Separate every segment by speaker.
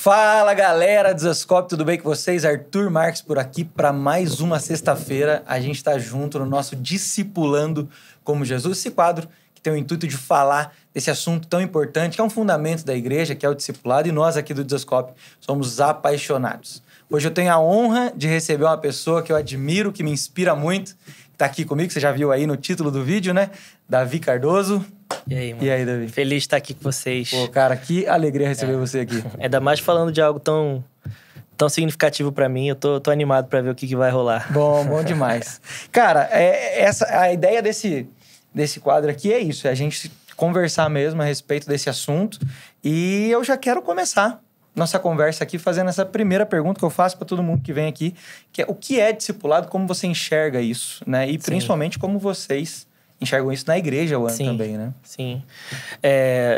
Speaker 1: Fala galera do Zascope, tudo bem com vocês? Arthur Marques por aqui para mais uma sexta-feira. A gente está junto no nosso Discipulando como Jesus, esse quadro que tem o intuito de falar desse assunto tão importante, que é um fundamento da igreja, que é o discipulado, e nós aqui do Zascope somos apaixonados. Hoje eu tenho a honra de receber uma pessoa que eu admiro, que me inspira muito, que está aqui comigo, você já viu aí no título do vídeo, né? Davi Cardoso.
Speaker 2: E aí, mano?
Speaker 1: E aí, Davi?
Speaker 2: Feliz de estar aqui com vocês.
Speaker 1: Pô, cara, que alegria receber você aqui.
Speaker 2: Ainda mais falando de algo tão significativo pra mim. Eu tô animado pra ver o que vai rolar.
Speaker 1: Bom demais. Cara, a ideia desse quadro aqui é isso, é a gente conversar mesmo a respeito desse assunto. E eu já quero começar nossa conversa aqui fazendo essa primeira pergunta que eu faço para todo mundo que vem aqui, que é o que é discipulado, como você enxerga isso, né? E principalmente como vocês enxergam isso na igreja também, né?
Speaker 2: Sim.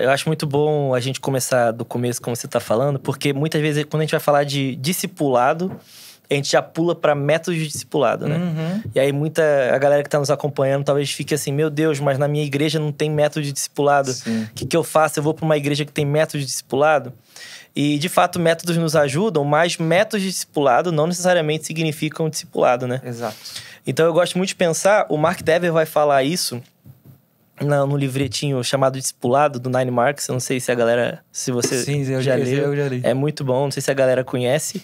Speaker 2: Eu acho muito bom a gente começar do começo, como você tá falando, porque muitas vezes quando a gente vai falar de discipulado, a gente já pula para métodos de discipulado, né?
Speaker 1: Uhum.
Speaker 2: E aí a galera que tá nos acompanhando talvez fique assim, meu Deus, mas na minha igreja não tem método de discipulado. O que eu faço? Eu vou para uma igreja que tem método de discipulado? E, de fato, métodos nos ajudam, mas métodos de discipulado não necessariamente significam discipulado, né?
Speaker 1: Exato.
Speaker 2: Então, eu gosto muito de pensar, o Mark Dever vai falar isso no livretinho chamado Discipulado, do Nine Marks. Eu não sei se a galera, se você já leu.
Speaker 1: Eu já li.
Speaker 2: É muito bom, não sei se a galera conhece.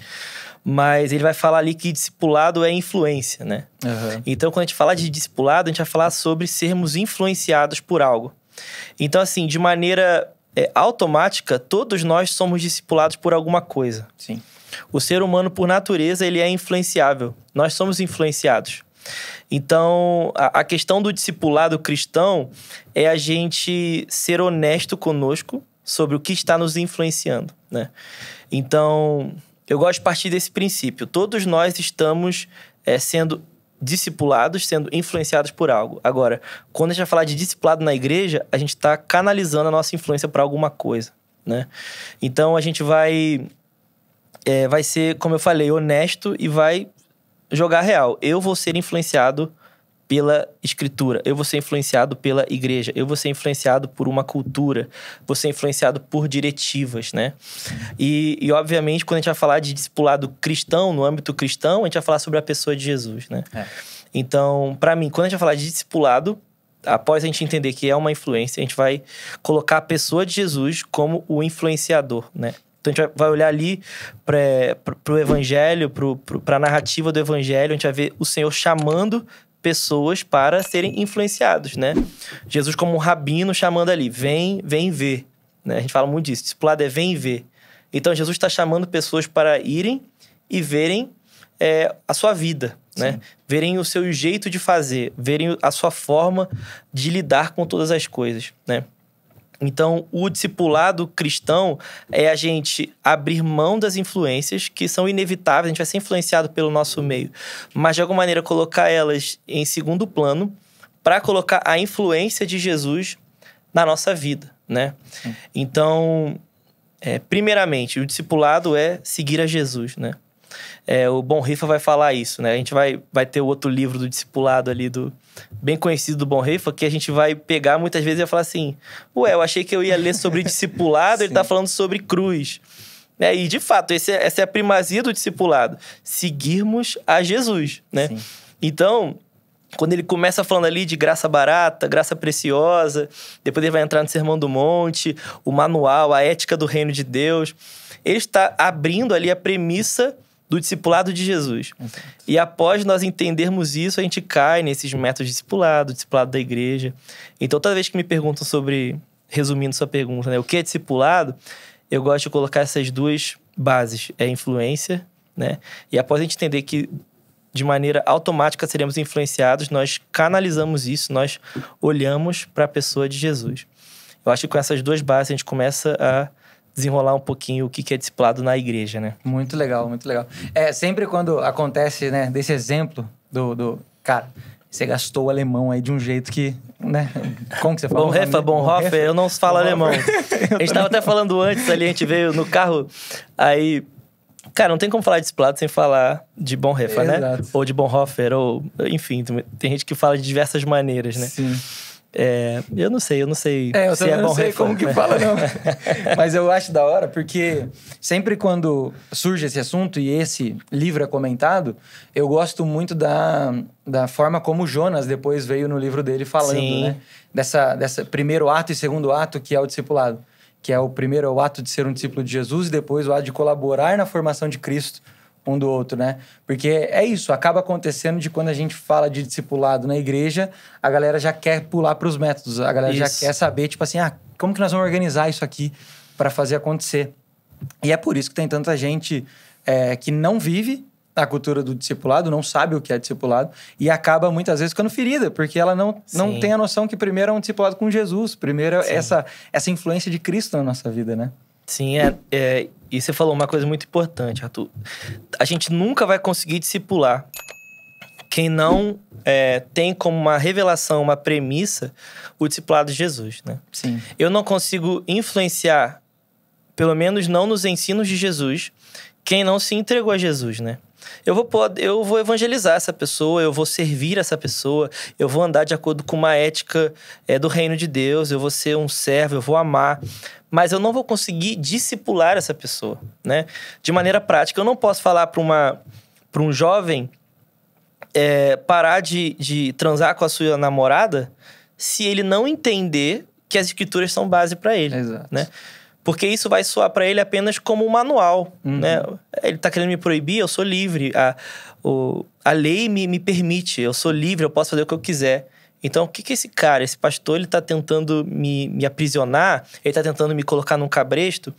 Speaker 2: Mas ele vai falar ali que discipulado é influência, né?
Speaker 1: Uhum.
Speaker 2: Então, quando a gente fala de discipulado, a gente vai falar sobre sermos influenciados por algo. Então, assim, de maneira automática, todos nós somos discipulados por alguma coisa.
Speaker 1: Sim.
Speaker 2: O ser humano, por natureza, ele é influenciável. Nós somos influenciados. Então, a questão do discipulado cristão é a gente ser honesto conosco sobre o que está nos influenciando, né? Então, eu gosto de partir desse princípio. Todos nós estamos sendo discipulados, sendo influenciados por algo. Agora, quando a gente vai falar de discipulado na igreja, a gente está canalizando a nossa influência para alguma coisa, né? Então, a gente vai ser, como eu falei, honesto e vai jogar real. Eu vou ser influenciado pela escritura, eu vou ser influenciado pela igreja, eu vou ser influenciado por uma cultura, vou ser influenciado por diretivas, né? E obviamente, quando a gente vai falar de discipulado cristão, no âmbito cristão, a gente vai falar sobre a pessoa de Jesus, né? Então, para mim, quando a gente vai falar de discipulado, após a gente entender que é uma influência, a gente vai colocar a pessoa de Jesus como o influenciador, né? Então, a gente vai olhar ali para o evangelho, para a narrativa do evangelho, a gente vai ver o Senhor chamando pessoas para serem influenciados, né? Jesus como um rabino chamando ali, vem ver, né? A gente fala muito disso, discipulado é vem e ver. Então, Jesus está chamando pessoas para irem e verem a sua vida, né? Verem o seu jeito de fazer, verem a sua forma de lidar com todas as coisas, né? Então, o discipulado cristão é a gente abrir mão das influências que são inevitáveis, a gente vai ser influenciado pelo nosso meio, mas de alguma maneira colocar elas em segundo plano para colocar a influência de Jesus na nossa vida, né? Então, primeiramente, o discipulado é seguir a Jesus, né? O Bonhoeffer vai falar isso, né? A gente vai ter o outro livro do discipulado ali, bem conhecido do Bonhoeffer, que a gente vai pegar muitas vezes e vai falar assim, eu achei que eu ia ler sobre discipulado, ele tá falando sobre cruz. E de fato, essa é a primazia do discipulado, seguirmos a Jesus, né? Sim. Então, quando ele começa falando ali de graça barata, graça preciosa, depois ele vai entrar no Sermão do Monte, o manual, a ética do reino de Deus, ele está abrindo ali a premissa do discipulado de Jesus. Exato. E após nós entendermos isso, a gente cai nesses métodos de discipulado da igreja. Então, toda vez que me perguntam sobre, resumindo sua pergunta, né, o que é discipulado, eu gosto de colocar essas duas bases, influência, né? E após a gente entender que de maneira automática seremos influenciados, nós canalizamos isso, nós olhamos para a pessoa de Jesus. Eu acho que com essas duas bases a gente começa a desenrolar um pouquinho o que é discipulado na igreja, né?
Speaker 1: Muito legal, muito legal. Sempre quando acontece, né, desse exemplo cara, você gastou o alemão aí de um jeito que, né? Como que você fala?
Speaker 2: Bonhoeffer, eu não falo alemão. A gente tava até falando antes ali, a gente veio no carro, aí... Cara, não tem como falar de discipulado sem falar de Bonhoeffer, né? Ou de Bonhoeffer, ou... Enfim, tem gente que fala de diversas maneiras, né?
Speaker 1: Sim.
Speaker 2: Eu não sei
Speaker 1: eu
Speaker 2: se
Speaker 1: também não
Speaker 2: bom
Speaker 1: sei
Speaker 2: reforma.
Speaker 1: como que fala, não. Mas eu acho da hora, porque sempre quando surge esse assunto e esse livro é comentado, eu gosto muito da forma como Jonas depois veio no livro dele falando,
Speaker 2: Sim.
Speaker 1: né? Dessa primeiro ato e segundo ato, que é o discipulado. Que é o primeiro é o ato de ser um discípulo de Jesus e depois o ato de colaborar na formação de Cristo um do outro, né? Porque é isso, acaba acontecendo de quando a gente fala de discipulado na igreja, a galera já quer pular para os métodos, a galera já quer saber, tipo assim, como que nós vamos organizar isso aqui para fazer acontecer? E é por isso que tem tanta gente que não vive a cultura do discipulado, não sabe o que é discipulado e acaba muitas vezes ficando ferida, porque ela não tem a noção que primeiro é um discipulado com Jesus, primeiro é essa influência de Cristo na nossa vida, né?
Speaker 2: Sim, e você falou uma coisa muito importante, Arthur. A gente nunca vai conseguir discipular quem não tem como uma revelação, uma premissa, o discipulado de Jesus, né?
Speaker 1: Sim.
Speaker 2: Eu não consigo influenciar, pelo menos não nos ensinos de Jesus, quem não se entregou a Jesus, né? Eu vou evangelizar essa pessoa, eu vou servir essa pessoa, eu vou andar de acordo com uma ética do reino de Deus, eu vou ser um servo, eu vou amar, mas eu não vou conseguir discipular essa pessoa, né? De maneira prática, eu não posso falar para um jovem parar de transar com a sua namorada se ele não entender que as escrituras são base para ele,
Speaker 1: Exato.
Speaker 2: né? Porque isso vai soar para ele apenas como um manual, né? Ele tá querendo me proibir, eu sou livre. A lei me permite, eu sou livre, eu posso fazer o que eu quiser. Então, o que esse cara, esse pastor, ele tá tentando me aprisionar? Ele tá tentando me colocar num cabresto?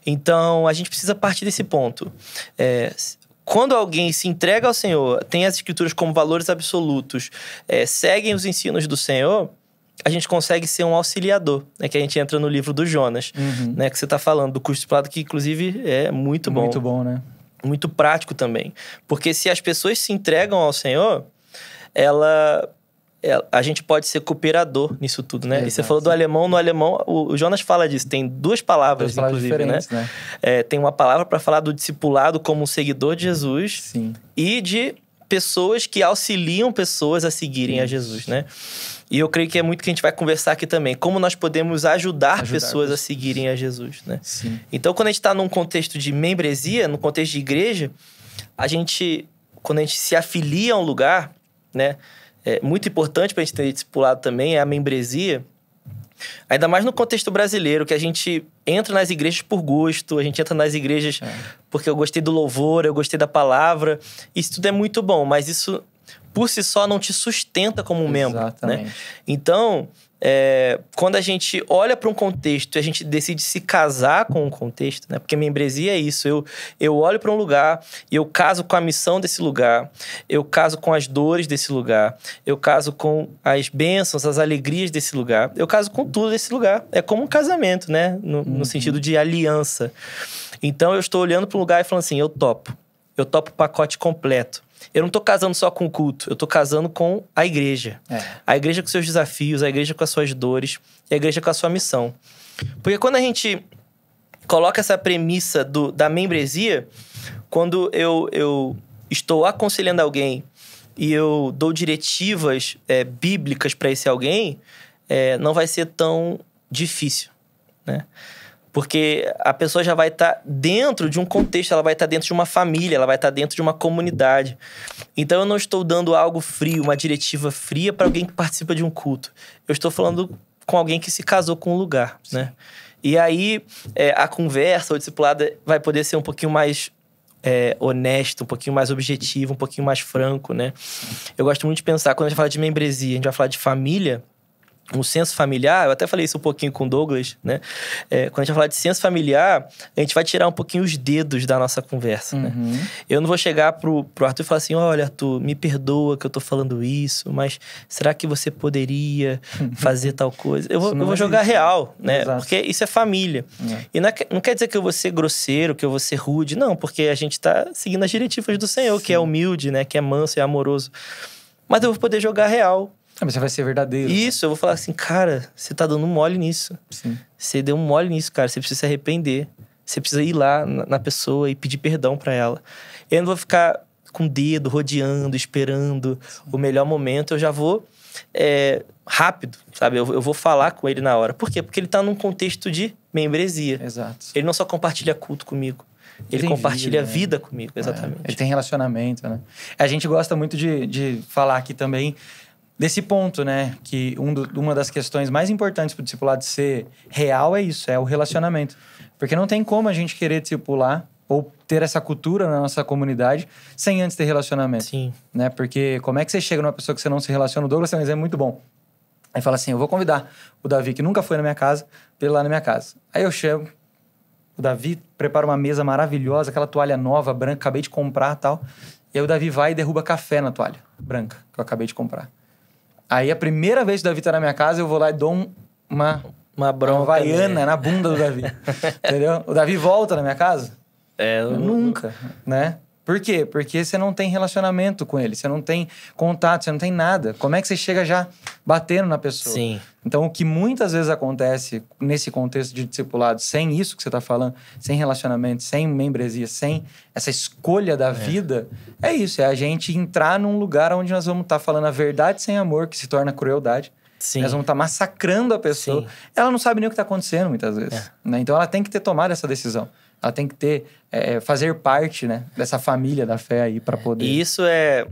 Speaker 2: Então, a gente precisa partir desse ponto. Quando alguém se entrega ao Senhor, tem as escrituras como valores absolutos, seguem os ensinos do Senhor, a gente consegue ser um auxiliador, né? Que a gente entra no livro do Jonas, né? Que você tá falando do curso discipulado, que inclusive é muito bom.
Speaker 1: Muito bom, né?
Speaker 2: Muito prático também. Porque se as pessoas se entregam ao Senhor, a gente pode ser cooperador nisso tudo, né?
Speaker 1: Exato.
Speaker 2: E você falou do alemão, no alemão, o Jonas fala disso, tem duas palavras inclusive,
Speaker 1: diferentes,
Speaker 2: né? Tem uma palavra para falar do discipulado como um seguidor de Jesus.
Speaker 1: Sim.
Speaker 2: E de pessoas que auxiliam pessoas a seguirem a Jesus, né? E eu creio que é muito que a gente vai conversar aqui também. Como nós podemos ajudar pessoas a seguirem a Jesus, né?
Speaker 1: Sim.
Speaker 2: Então, quando a gente está num contexto de membresia, num contexto de igreja, quando a gente se afilia a um lugar, né? É muito importante para a gente ter discipulado também, é a membresia. Ainda mais no contexto brasileiro, que a gente entra nas igrejas por gosto, a gente entra nas igrejas porque eu gostei do louvor, eu gostei da palavra. Isso tudo é muito bom, mas isso por si só não te sustenta como um membro, né? Então, quando a gente olha para um contexto e a gente decide se casar com um contexto, né? Porque membresia é isso, eu olho para um lugar e eu caso com a missão desse lugar, eu caso com as dores desse lugar, eu caso com as bênçãos, as alegrias desse lugar, eu caso com tudo desse lugar. É como um casamento, né? No sentido de aliança. Então, eu estou olhando para um lugar e falando assim, eu topo o pacote completo. Eu não tô casando só com o culto, eu tô casando com a igreja. A igreja com seus desafios, a igreja com as suas dores, e a igreja com a sua missão. Porque quando a gente coloca essa premissa da membresia, quando eu estou aconselhando alguém e eu dou diretivas bíblicas para esse alguém, não vai ser tão difícil, né? Porque a pessoa já vai estar dentro de um contexto, ela vai estar dentro de uma família, ela vai estar dentro de uma comunidade. Então, eu não estou dando algo frio, uma diretiva fria para alguém que participa de um culto. Eu estou falando com alguém que se casou com um lugar, né? E aí, a conversa, o discipulado vai poder ser um pouquinho mais honesto, um pouquinho mais objetivo, um pouquinho mais franco, né? Eu gosto muito de pensar, quando a gente fala de membresia, a gente vai falar de família, um senso familiar, eu até falei isso um pouquinho com o Douglas, né? Quando a gente vai falar de senso familiar, a gente vai tirar um pouquinho os dedos da nossa conversa, né? Eu não vou chegar pro Arthur e falar assim, olha, Arthur, me perdoa que eu tô falando isso, mas será que você poderia fazer tal coisa? Eu vou jogar real, né? Exato. Porque isso é família. E não quer dizer que eu vou ser grosseiro, que eu vou ser rude, não, porque a gente tá seguindo as diretivas do Senhor, que é humilde, né? Que é manso e amoroso. Mas eu vou poder jogar real.
Speaker 1: Mas você vai ser verdadeiro.
Speaker 2: Isso, eu vou falar assim, cara, você tá dando um mole nisso.
Speaker 1: Sim.
Speaker 2: Você deu um mole nisso, cara. Você precisa se arrepender. Você precisa ir lá na pessoa e pedir perdão pra ela. Eu não vou ficar com o dedo rodeando, esperando o melhor momento. Eu já vou rápido, sabe? Eu vou falar com ele na hora. Por quê? Porque ele tá num contexto de membresia.
Speaker 1: Exato.
Speaker 2: Ele não só compartilha culto comigo, ele compartilha vida comigo, exatamente.
Speaker 1: Ele tem relacionamento, né? A gente gosta muito de falar aqui também desse ponto, né? Que uma das questões mais importantes para o discipulado ser real é isso, é o relacionamento. Porque não tem como a gente querer discipular ou ter essa cultura na nossa comunidade sem antes ter relacionamento.
Speaker 2: Sim.
Speaker 1: Né? Porque como é que você chega numa pessoa que você não se relaciona? O Douglas tem um exemplo muito bom. Aí fala assim, eu vou convidar o Davi, que nunca foi na minha casa, pra ele ir lá na minha casa. Aí eu chamo, o Davi prepara uma mesa maravilhosa, aquela toalha nova, branca, acabei de comprar e tal. E aí o Davi vai e derruba café na toalha branca, que eu acabei de comprar. Aí a primeira vez que o Davi tá na minha casa, eu vou lá e dou uma
Speaker 2: bronca
Speaker 1: havaiana na bunda do Davi. Entendeu? O Davi volta na minha casa? Nunca, né? Por quê? Porque você não tem relacionamento com ele, você não tem contato, você não tem nada. Como é que você chega já batendo na pessoa?
Speaker 2: Sim.
Speaker 1: Então, o que muitas vezes acontece nesse contexto de discipulado, sem isso que você está falando, sem relacionamento, sem membresia, sem essa escolha da vida, é isso. É a gente entrar num lugar onde nós vamos estar falando a verdade sem amor, que se torna crueldade.
Speaker 2: Sim.
Speaker 1: Nós vamos estar massacrando a pessoa. Sim. Ela não sabe nem o que está acontecendo, muitas vezes. Né? Então, ela tem que ter tomado essa decisão. Ela tem que ter, fazer parte, né, dessa família da fé aí para poder...
Speaker 2: E isso é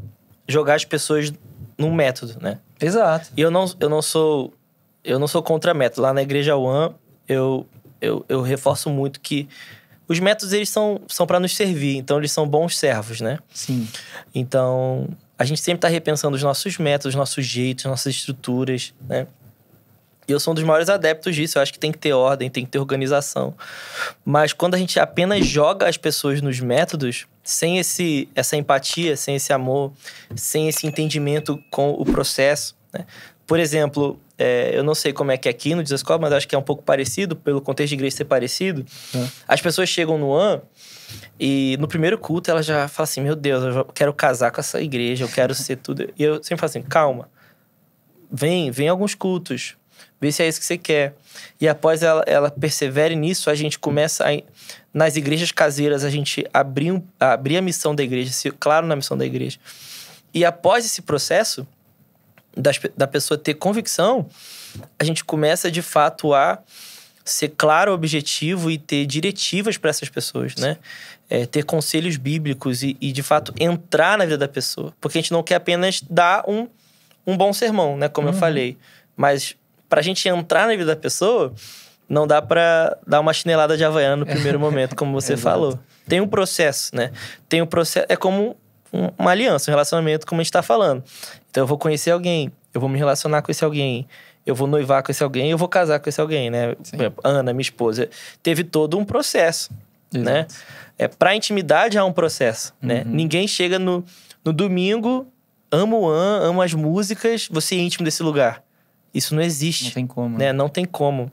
Speaker 2: jogar as pessoas num método, né?
Speaker 1: Exato.
Speaker 2: E eu não sou contra método. Lá na Igreja One, eu reforço muito que os métodos, eles são para nos servir. Então, eles são bons servos, né?
Speaker 1: Sim.
Speaker 2: Então, a gente sempre está repensando os nossos métodos, nossos jeitos, nossas estruturas, né? E eu sou um dos maiores adeptos disso. Eu acho que tem que ter ordem, tem que ter organização. Mas quando a gente apenas joga as pessoas nos métodos, sem essa empatia, sem esse amor, sem esse entendimento com o processo, né? Por exemplo, eu não sei como é que é aqui no Desescola, mas acho que é um pouco parecido, pelo contexto de igreja ser parecido. As pessoas chegam no AN e no primeiro culto elas já falam assim, meu Deus, eu quero casar com essa igreja, eu quero ser tudo. E eu sempre falo assim, calma, vem alguns cultos, vê se é isso que você quer. E após ela persevere nisso, a gente começa nas igrejas caseiras, a gente abrir a missão da igreja, ser claro na missão da igreja. E após esse processo da pessoa ter convicção, a gente começa de fato a ser claro, objetivo e ter diretivas para essas pessoas, né? Ter conselhos bíblicos e de fato entrar na vida da pessoa. Porque a gente não quer apenas dar um bom sermão, né? Como eu falei. Mas pra gente entrar na vida da pessoa, não dá pra dar uma chinelada de havaiana no primeiro momento, como você falou. Tem um processo, né? Tem um processo... É como uma aliança, um relacionamento, como a gente tá falando. Então, eu vou conhecer alguém, eu vou me relacionar com esse alguém, eu vou noivar com esse alguém, eu vou casar com esse alguém, né? Por exemplo, Ana, minha esposa, teve todo um processo, né? Pra intimidade há um processo, né? Ninguém chega no domingo, amo o An, amo as músicas, você é íntimo desse lugar. Isso não existe.
Speaker 1: Não tem como.
Speaker 2: Né? Não tem como.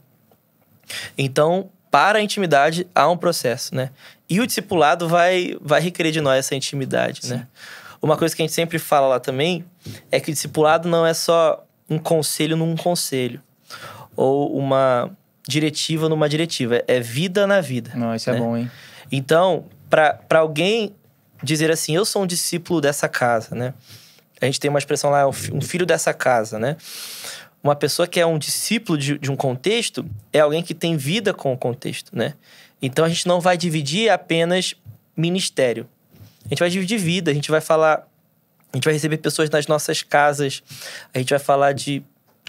Speaker 2: Então, para a intimidade, há um processo, né? E o discipulado vai requerer de nós essa intimidade, né? Uma coisa que a gente sempre fala lá também é que o discipulado não é só um conselho num conselho. Ou uma diretiva numa diretiva. É vida na vida.
Speaker 1: Não, isso
Speaker 2: né?
Speaker 1: é bom, hein?
Speaker 2: Então, para alguém dizer assim, eu sou um discípulo dessa casa, né? A gente tem uma expressão lá, um filho dessa casa, né? Uma pessoa que é um discípulo de um contexto é alguém que tem vida com o contexto, né? Então, a gente não vai dividir apenas ministério. A gente vai dividir vida, a gente vai receber pessoas nas nossas casas, a gente vai falar de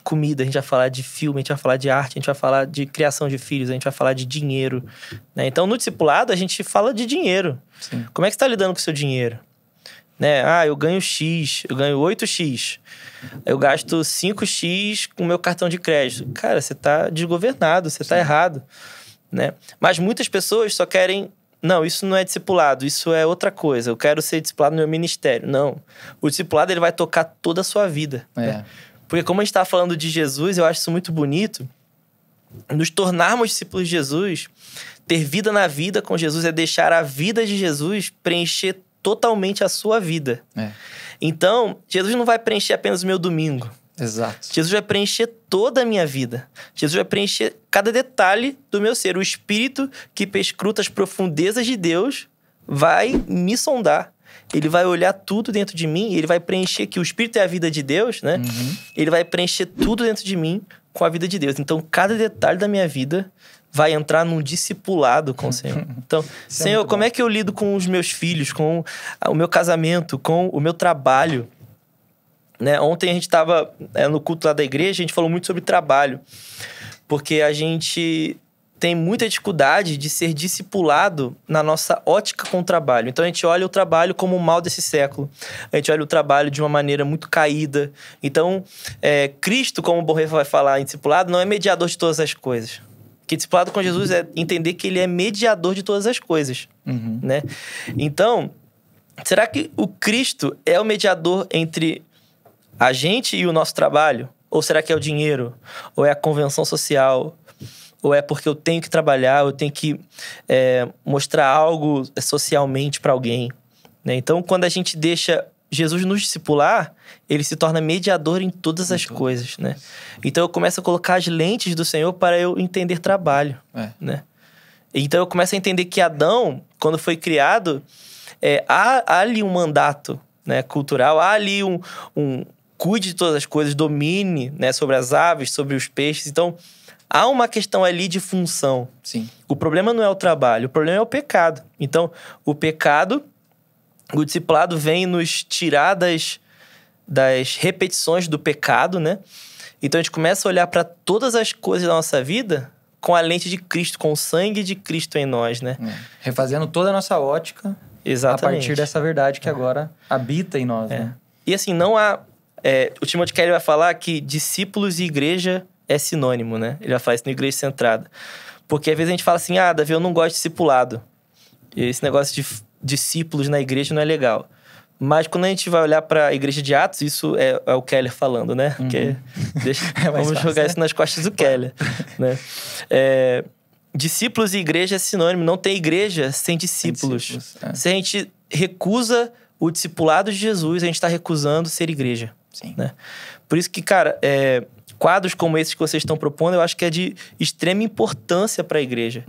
Speaker 2: comida, a gente vai falar de filme, a gente vai falar de arte, a gente vai falar de criação de filhos, a gente vai falar de dinheiro, né? Então, no discipulado, a gente fala de dinheiro.
Speaker 1: Sim.
Speaker 2: Como é que você está lidando com o seu dinheiro? Né? Eu ganho X, eu ganho 8X. Eu gasto 5X com o meu cartão de crédito. Cara, você tá desgovernado, você tá errado, né? Mas muitas pessoas só querem... Não, isso não é discipulado, isso é outra coisa. Eu quero ser discipulado no meu ministério. Não. O discipulado, ele vai tocar toda a sua vida. Né? Porque como a gente tá falando de Jesus, eu acho isso muito bonito. Nos tornarmos discípulos de Jesus, ter vida na vida com Jesus é deixar a vida de Jesus preencher totalmente a sua vida. Então, Jesus não vai preencher apenas o meu domingo.
Speaker 1: Exato.
Speaker 2: Jesus vai preencher toda a minha vida. Jesus vai preencher cada detalhe do meu ser. O Espírito que perscruta as profundezas de Deus vai me sondar. ele vai olhar tudo dentro de mim e ele vai preencher, que o Espírito é a vida de Deus, né? Ele vai preencher tudo dentro de mim com a vida de Deus. Então, cada detalhe da minha vida vai entrar num discipulado com o Senhor. Então, Senhor, como é que eu lido com os meus filhos, com o meu casamento, com o meu trabalho? Né? Ontem a gente estava no culto lá da igreja, a gente falou muito sobre trabalho. Porque a gente tem muita dificuldade de ser discipulado na nossa ótica com o trabalho. Então, a gente olha o trabalho como o mal desse século. A gente olha o trabalho de uma maneira muito caída. Então, Cristo, como o Borrego vai falar em discipulado, não é mediador de todas as coisas. Porque discipulado com Jesus é entender que ele é mediador de todas as coisas. Né? Então, será que o Cristo é o mediador entre a gente e o nosso trabalho? Ou será que é o dinheiro? Ou é a convenção social? Ou é porque eu tenho que trabalhar, eu tenho que mostrar algo socialmente para alguém? Né? Então, quando a gente deixa Jesus nos discipular, ele se torna mediador em todas as coisas, né? Então, eu começo a colocar as lentes do Senhor para eu entender trabalho, né? Então, eu começo a entender que Adão, quando foi criado, há ali um mandato, né, cultural, há ali um cuide de todas as coisas, domine, né, sobre as aves, sobre os peixes. Então, há uma questão ali de função.
Speaker 1: Sim.
Speaker 2: O problema não é o trabalho, o problema é o pecado. Então, o pecado, o discipulado vem nos tirar das repetições do pecado, né? Então, a gente começa a olhar para todas as coisas da nossa vida com a lente de Cristo, com o sangue de Cristo em nós, né?
Speaker 1: Refazendo toda a nossa ótica.
Speaker 2: Exatamente.
Speaker 1: A partir dessa verdade que agora habita em nós, né?
Speaker 2: E assim, não há... o Timothy Keller vai falar que discípulos e igreja é sinônimo, né? Ele vai falar isso no Igreja Centrada. Porque às vezes a gente fala assim, Davi, eu não gosto de discipulado. E esse negócio de discípulos na igreja não é legal. Mas quando a gente vai olhar para a igreja de Atos, isso é o Keller falando, né? Que vamos jogar isso nas costas do Keller. Né? Discípulos e igreja é sinônimo. Não tem igreja sem discípulos. Se a gente recusa o discipulado de Jesus, a gente está recusando ser igreja.
Speaker 1: Sim.
Speaker 2: Né? Por isso que, cara, quadros como esses que vocês estão propondo, eu acho que é de extrema importância para a igreja.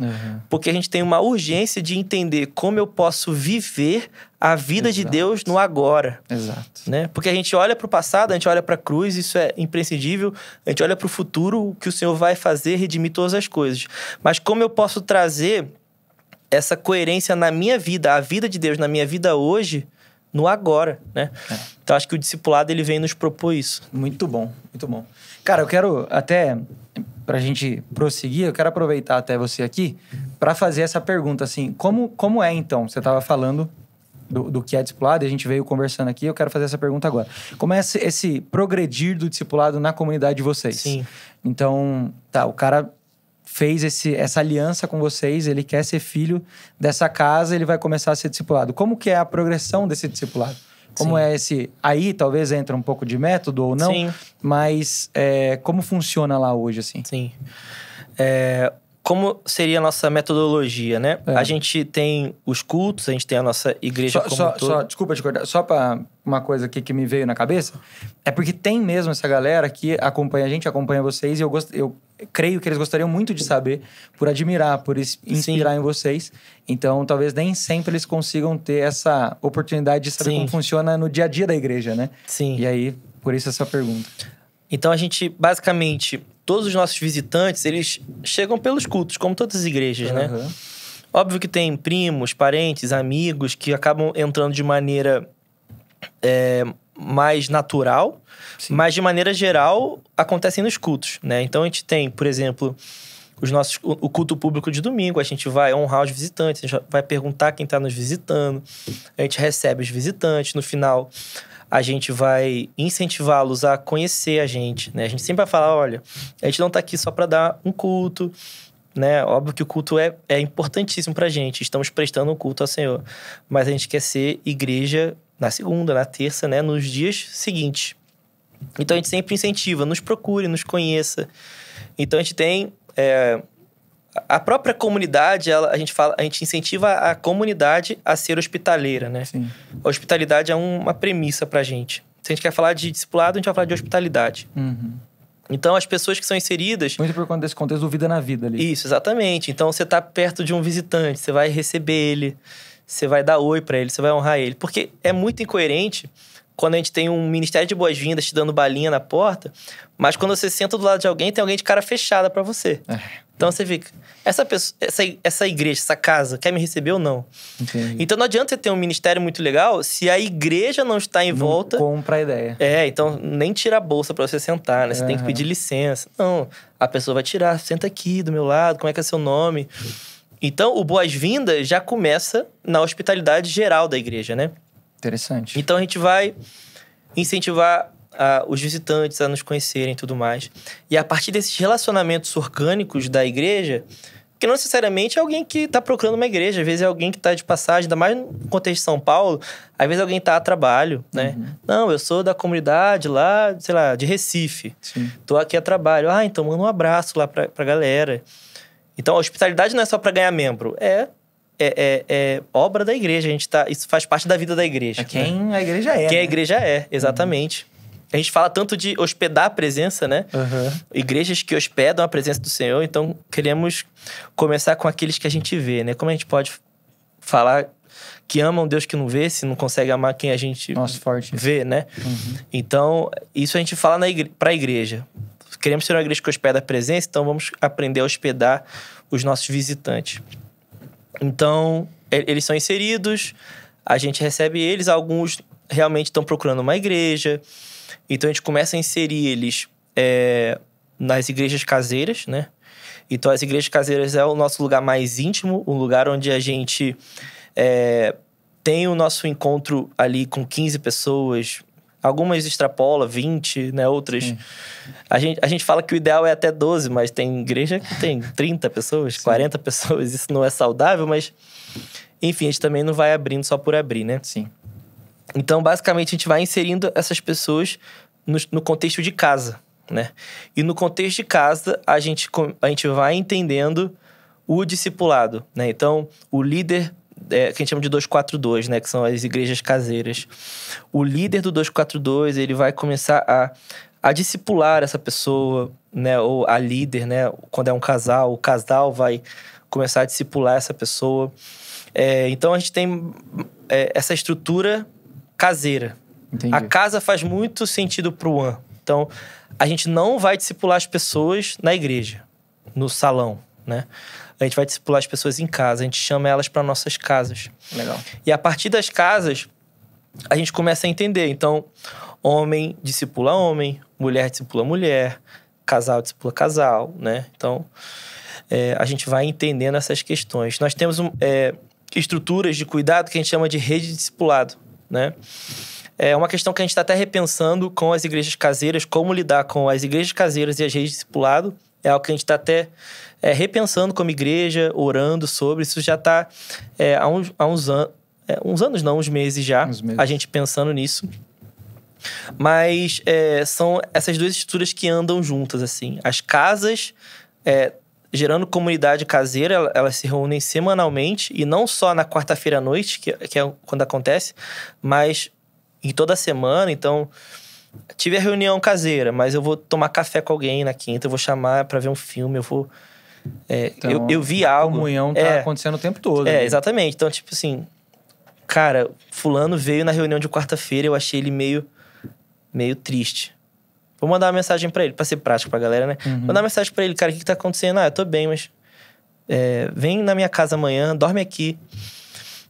Speaker 2: Porque a gente tem uma urgência de entender como eu posso viver a vida de Deus no agora.
Speaker 1: Exato.
Speaker 2: Né? Porque a gente olha para o passado, a gente olha para a cruz, isso é imprescindível. A gente olha para o futuro, o que o Senhor vai fazer, redimir todas as coisas. Mas como eu posso trazer essa coerência na minha vida, a vida de Deus na minha vida hoje, no agora, né? Então, acho que o discipulado, ele vem nos propor isso.
Speaker 1: Muito bom, muito bom. Cara, eu quero até, pra gente prosseguir, eu quero aproveitar até você aqui para fazer essa pergunta, assim, como é, então? Você estava falando do que é discipulado e a gente veio conversando aqui, eu quero fazer essa pergunta agora. Como é esse progredir do discipulado na comunidade de vocês?
Speaker 2: Sim.
Speaker 1: Então, o cara fez essa aliança com vocês, ele quer ser filho dessa casa, ele vai começar a ser discipulado. Como que é a progressão desse discipulado? Como é esse... Aí, talvez, entra um pouco de método ou não,
Speaker 2: Sim.
Speaker 1: Mas como funciona lá hoje, assim?
Speaker 2: Sim. Como seria a nossa metodologia, né? A gente tem os cultos, a gente tem a nossa igreja
Speaker 1: Desculpa te cortar, só para uma coisa aqui que me veio na cabeça, é porque tem mesmo essa galera que acompanha a gente, acompanha vocês, e eu creio que eles gostariam muito de saber, por admirar, por inspirar em vocês. Então, talvez nem sempre eles consigam ter essa oportunidade de saber como funciona no dia a dia da igreja, né?
Speaker 2: Sim.
Speaker 1: E aí, por isso essa pergunta.
Speaker 2: Então, a gente, basicamente, todos os nossos visitantes, eles chegam pelos cultos, como todas as igrejas, né? Óbvio que tem primos, parentes, amigos que acabam entrando de maneira mais natural, mas de maneira geral acontecem nos cultos, né? Então a gente tem, por exemplo, o culto público de domingo, a gente vai honrar os visitantes, a gente vai perguntar quem está nos visitando, a gente recebe os visitantes, no final a gente vai incentivá-los a conhecer a gente, né? A gente sempre vai falar, olha, a gente não está aqui só para dar um culto, né? Óbvio que o culto é importantíssimo pra gente, estamos prestando um culto ao Senhor, mas a gente quer ser igreja na segunda, na terça, né? Nos dias seguintes. Então, a gente sempre incentiva, nos procure, nos conheça. Então, a gente tem... a própria comunidade, a gente incentiva a comunidade a ser hospitaleira, né?
Speaker 1: Sim.
Speaker 2: A hospitalidade é uma premissa pra gente. Se a gente quer falar de discipulado, a gente vai falar de hospitalidade. Então, as pessoas que são inseridas...
Speaker 1: Muito por conta desse contexto do vida na vida ali.
Speaker 2: Isso, exatamente. Então, você tá perto de um visitante, você vai receber ele... você vai dar oi pra ele, você vai honrar ele. Porque é muito incoerente quando a gente tem um ministério de boas-vindas te dando balinha na porta, mas quando você senta do lado de alguém, tem alguém de cara fechada pra você. Então você fica, essa igreja, essa casa, quer me receber ou não?
Speaker 1: Entendi.
Speaker 2: Então não adianta você ter um ministério muito legal se a igreja não está em volta.
Speaker 1: Compra a ideia.
Speaker 2: Então nem tira a bolsa pra você sentar, né? Você tem que pedir licença. Não, a pessoa vai tirar, senta aqui do meu lado, como é que é seu nome? Então o boas-vindas já começa na hospitalidade geral da igreja, né?
Speaker 1: Interessante.
Speaker 2: Então a gente vai incentivar os visitantes a nos conhecerem e tudo mais. E a partir desses relacionamentos orgânicos da igreja, que não necessariamente é alguém que está procurando uma igreja, às vezes é alguém que está de passagem, ainda mais no contexto de São Paulo, às vezes alguém está a trabalho, né? Não, eu sou da comunidade lá, sei lá, de Recife.
Speaker 1: Sim.
Speaker 2: Tô aqui a trabalho. Então manda um abraço lá pra galera. Então a hospitalidade não é só para ganhar membro, é obra da igreja. Isso faz parte da vida da igreja.
Speaker 1: É quem a igreja é.
Speaker 2: Quem
Speaker 1: né?
Speaker 2: a igreja é, exatamente. A gente fala tanto de hospedar a presença, né? Igrejas que hospedam a presença do Senhor. Então, queremos começar com aqueles que a gente vê, né? Como a gente pode falar que ama um Deus que não vê, se não consegue amar quem a gente
Speaker 1: forte
Speaker 2: vê, né? Então, isso a gente fala pra igreja. Queremos ser uma igreja que hospeda a presença, então vamos aprender a hospedar os nossos visitantes. Então, eles são inseridos, a gente recebe eles, alguns realmente estão procurando uma igreja. Então, a gente começa a inserir eles nas igrejas caseiras, né? Então, as igrejas caseiras é o nosso lugar mais íntimo, um lugar onde a gente tem o nosso encontro ali com 15 pessoas. Algumas extrapola 20, né? Outras... A gente fala que o ideal é até 12, mas tem igreja que tem 30 pessoas, 40 pessoas. Isso não é saudável, mas... Enfim, a gente também não vai abrindo só por abrir, né?
Speaker 1: Sim.
Speaker 2: Então, basicamente, a gente vai inserindo essas pessoas no contexto de casa, né? E no contexto de casa, a gente vai entendendo o discipulado, né? Então, o líder... que a gente chama de 242, né? Que são as igrejas caseiras. O líder do 242, ele vai começar a discipular essa pessoa, né? Ou a líder, né? Quando é um casal, o casal vai começar a discipular essa pessoa. Então, a gente tem essa estrutura caseira.
Speaker 1: Entendi.
Speaker 2: A casa faz muito sentido pro One. Então, a gente não vai discipular as pessoas na igreja, no salão, né? A gente vai discipular as pessoas em casa. A gente chama elas para nossas casas.
Speaker 1: Legal.
Speaker 2: E a partir das casas, a gente começa a entender. Então, homem discipula homem, mulher discipula mulher, casal discipula casal, né? Então, a gente vai entendendo essas questões. Nós temos estruturas de cuidado que a gente chama de rede de discipulado, né? É uma questão que a gente está até repensando com as igrejas caseiras, como lidar com as igrejas caseiras e as redes de discipulado. É algo que a gente está até repensando como igreja, orando sobre. Isso já está há uns anos. Uns anos não, uns meses já. A gente pensando nisso. Mas são essas duas estruturas que andam juntas, assim. As casas, gerando comunidade caseira, elas se reúnem semanalmente. E não só na quarta-feira à noite, que é quando acontece, mas em toda semana. Então... tive a reunião caseira, mas eu vou tomar café com alguém na quinta, eu vou chamar pra ver um filme, eu vou...
Speaker 1: Então,
Speaker 2: eu vi algo...
Speaker 1: A comunhão tá acontecendo o tempo todo.
Speaker 2: Exatamente. Então, tipo assim... Cara, fulano veio na reunião de quarta-feira, eu achei ele meio triste. Vou mandar uma mensagem pra ele, pra ser prático pra galera, né? Vou mandar uma mensagem pra ele, cara, o que tá acontecendo? Eu tô bem, mas... vem na minha casa amanhã, dorme aqui.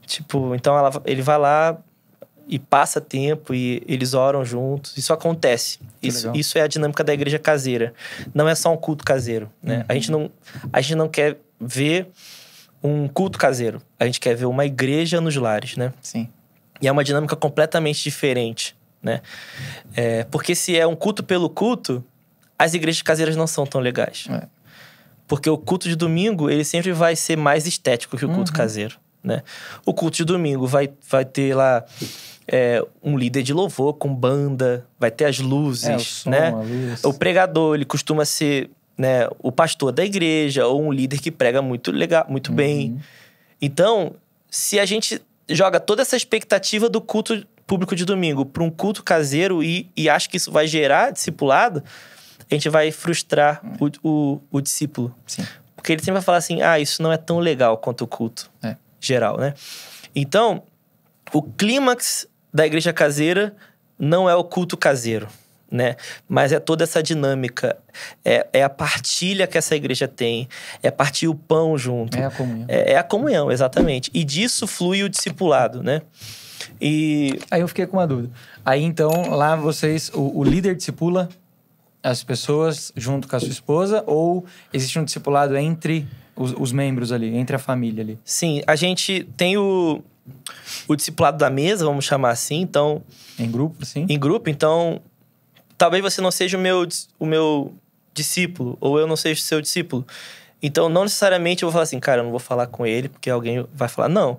Speaker 2: Tipo, então ele vai lá... e passa tempo e eles oram juntos. Isso acontece. Isso é a dinâmica da igreja caseira. Não é só um culto caseiro, né? A gente não quer ver um culto caseiro. A gente quer ver uma igreja nos lares, né?
Speaker 1: Sim.
Speaker 2: E é uma dinâmica completamente diferente, né? Porque se é um culto pelo culto, as igrejas caseiras não são tão legais. Porque o culto de domingo, ele sempre vai ser mais estético que o culto caseiro, né? O culto de domingo vai ter lá... um líder de louvor com banda, vai ter as luzes,
Speaker 1: o som,
Speaker 2: né?
Speaker 1: a luz.
Speaker 2: O pregador, ele costuma ser, né, o pastor da igreja ou um líder que prega muito legal, muito bem. Então, se a gente joga toda essa expectativa do culto público de domingo para um culto caseiro e acha que isso vai gerar discipulado, a gente vai frustrar o discípulo.
Speaker 1: Sim.
Speaker 2: Porque ele sempre vai falar assim, isso não é tão legal quanto o culto geral, né? Então, o clímax da igreja caseira não é o culto caseiro, né? Mas é toda essa dinâmica. É a partilha que essa igreja tem. É partir o pão junto.
Speaker 1: É a comunhão.
Speaker 2: É a comunhão, exatamente. E disso flui o discipulado, né? E...
Speaker 1: Aí eu fiquei com uma dúvida. Aí, então, lá vocês... O líder discipula as pessoas junto com a sua esposa? Ou existe um discipulado entre os membros ali, entre a família ali?
Speaker 2: Sim, a gente tem o discipulado da mesa, vamos chamar assim. Então...
Speaker 1: Em grupo, sim?
Speaker 2: Em grupo, então... Talvez você não seja o meu discípulo, ou eu não seja o seu discípulo. Então, não necessariamente eu vou falar assim, cara, eu não vou falar com ele, porque alguém vai falar. Não.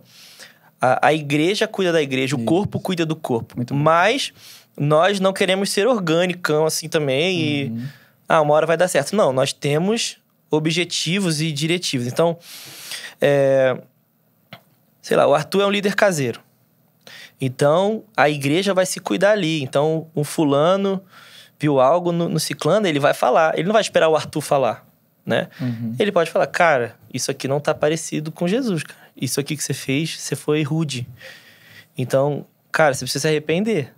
Speaker 2: A igreja cuida da igreja, o corpo cuida do corpo.
Speaker 1: Muito bom.
Speaker 2: Mas nós não queremos ser orgânicão assim também e... uma hora vai dar certo. Não, nós temos objetivos e diretivos. Então, sei lá, o Arthur é um líder caseiro. Então, a igreja vai se cuidar ali. Então, o fulano viu algo no ciclano, ele vai falar. Ele não vai esperar o Arthur falar, né? Ele pode falar, cara, isso aqui não tá parecido com Jesus, cara. Isso aqui que você fez, você foi rude. Então, cara, você precisa se arrepender.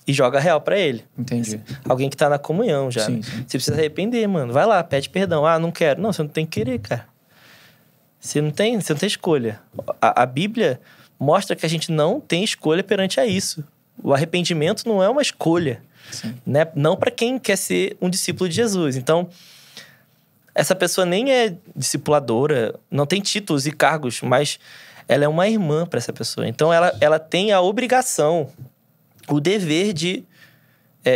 Speaker 2: E joga real pra ele.
Speaker 1: Entendi.
Speaker 2: Alguém que tá na comunhão já.
Speaker 1: Sim,
Speaker 2: né?
Speaker 1: sim.
Speaker 2: Você precisa se arrepender, mano. Vai lá, pede perdão. Ah, não quero. Não, você não tem que querer, cara. Você não tem escolha. A Bíblia mostra que a gente não tem escolha perante a isso. O arrependimento não é uma escolha.
Speaker 1: Sim.
Speaker 2: Né? Não para quem quer ser um discípulo de Jesus. Então, essa pessoa nem é discipuladora, não tem títulos e cargos, mas ela é uma irmã para essa pessoa. Então, ela tem a obrigação, o dever de